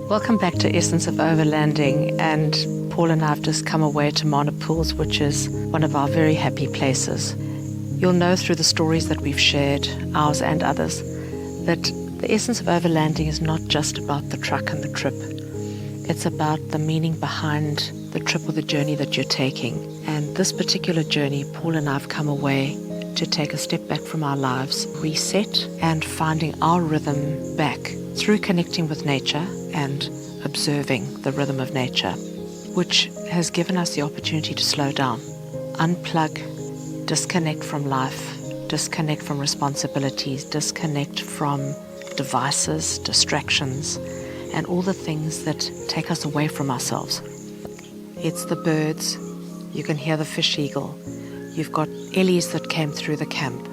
Welcome back to Essence of Overlanding, and Paul and I have just come away to Mana Pools, which is one of our very happy places. You'll know through the stories that we've shared, ours and others, that the essence of overlanding is not just about the truck and the trip. It's about the meaning behind the trip or the journey that you're taking. And this particular journey, Paul and I have come away to take a step back from our lives, reset, and finding our rhythm back through connecting with nature and observing the rhythm of nature, which has given us the opportunity to slow down, unplug, disconnect from life, disconnect from responsibilities, disconnect from devices, distractions, and all the things that take us away from ourselves. It's the birds, you can hear the fish eagle, you've got ellies that came through the camp,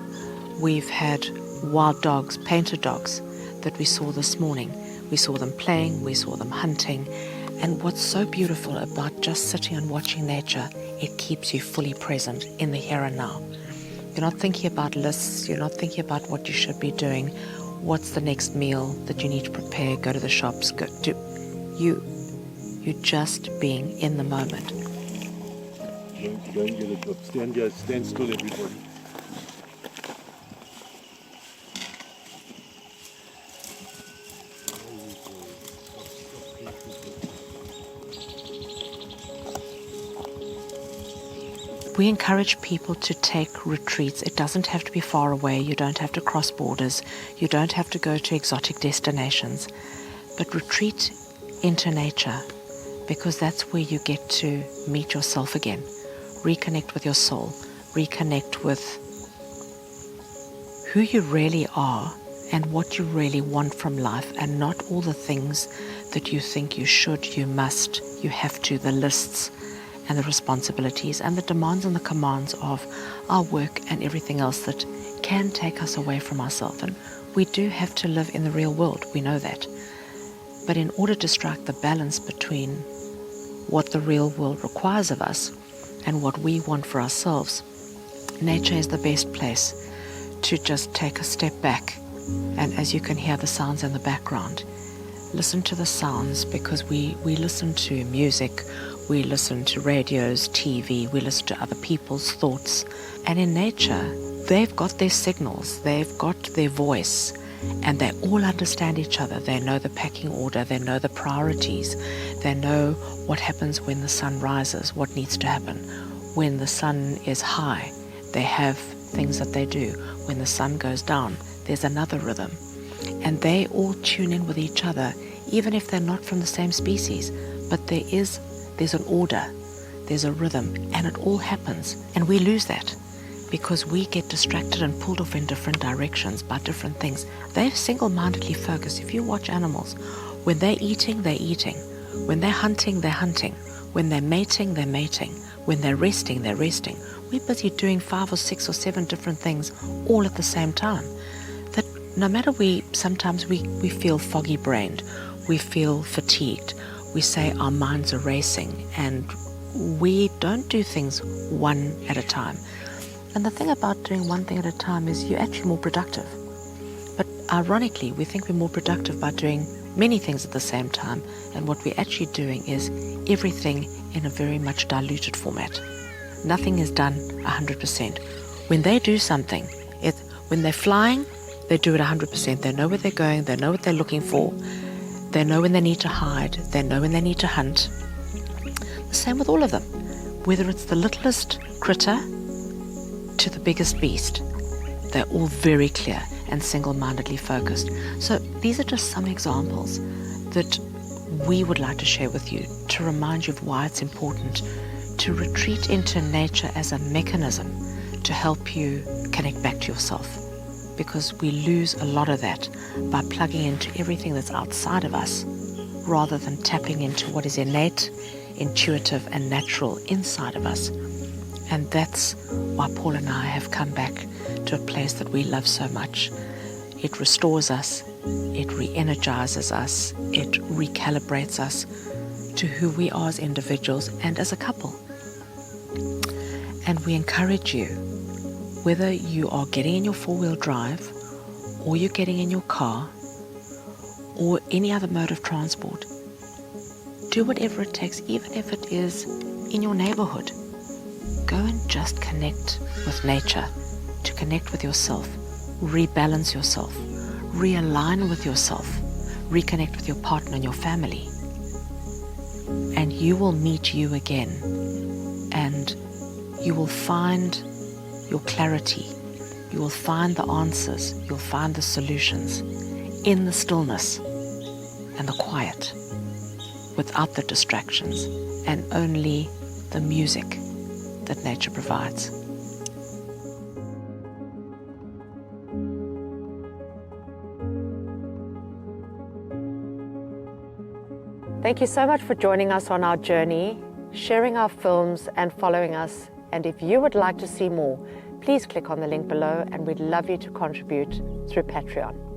we've had wild dogs, painter dogs, that we saw this morning. We saw them playing, we saw them hunting, and what's so beautiful about just sitting and watching nature, it keeps you fully present in the here and now. You're not thinking about lists, you're not thinking about what you should be doing, what's the next meal that you need to prepare, go to the shops, you're just being in the moment. Don't get a job. Stand still, everybody. We encourage people to take retreats. It doesn't have to be far away. You don't have to cross borders. You don't have to go to exotic destinations. But retreat into nature, because that's where you get to meet yourself again. Reconnect with your soul. Reconnect with who you really are and what you really want from life, and not all the things that you think you should, you must, you have to, the lists and the responsibilities and the demands and the commands of our work and everything else that can take us away from ourselves. And we do have to live in the real world, we know that. But in order to strike the balance between what the real world requires of us and what we want for ourselves, nature is the best place to just take a step back. And as you can hear the sounds in the background, listen to the sounds, because we listen to music, we listen to radios, TV, we listen to other people's thoughts. And in nature, they've got their signals, they've got their voice, and they all understand each other. They know the packing order, they know the priorities, they know what happens when the sun rises, what needs to happen. When the sun is high, they have things that they do. When the sun goes down, there's another rhythm. And they all tune in with each other, even if they're not from the same species. But there's an order, there's a rhythm, and it all happens. And we lose that because we get distracted and pulled off in different directions by different things. They're single-mindedly focused. If you watch animals, when they're eating, they're eating. When they're hunting, they're hunting. When they're mating, they're mating. When they're resting, they're resting. We're busy doing 5 or 6 or 7 different things all at the same time. That no matter sometimes we feel foggy-brained, we feel fatigued, we say our minds are racing, and we don't do things one at a time. And the thing about doing one thing at a time is you're actually more productive. But ironically, we think we're more productive by doing many things at the same time, and what we're actually doing is everything in a very much diluted format. Nothing is done 100%. When they do something, when they're flying, they do it 100%. They know where they're going, they know what they're looking for, they know when they need to hide, they know when they need to hunt. The same with all of them. Whether it's the littlest critter to the biggest beast, they're all very clear and single-mindedly focused. So these are just some examples that we would like to share with you to remind you of why it's important to retreat into nature as a mechanism to help you connect back to yourself. Because we lose a lot of that by plugging into everything that's outside of us rather than tapping into what is innate, intuitive, and natural inside of us. And that's why Paul and I have come back to a place that we love so much. It restores us, it re-energizes us, it recalibrates us to who we are as individuals and as a couple. And we encourage you, whether you are getting in your four-wheel drive or you're getting in your car or any other mode of transport, Do whatever it takes, even if it is in your neighborhood. Go and just connect with nature, to connect with yourself, rebalance yourself, realign with yourself, reconnect with your partner and your family. And you will meet you again, and you will find your clarity. You will find the answers. You'll find the solutions in the stillness and the quiet, without the distractions, and only the music that nature provides. Thank you so much for joining us on our journey, sharing our films and following us. And if you would like to see more, please click on the link below, and we'd love you to contribute through Patreon.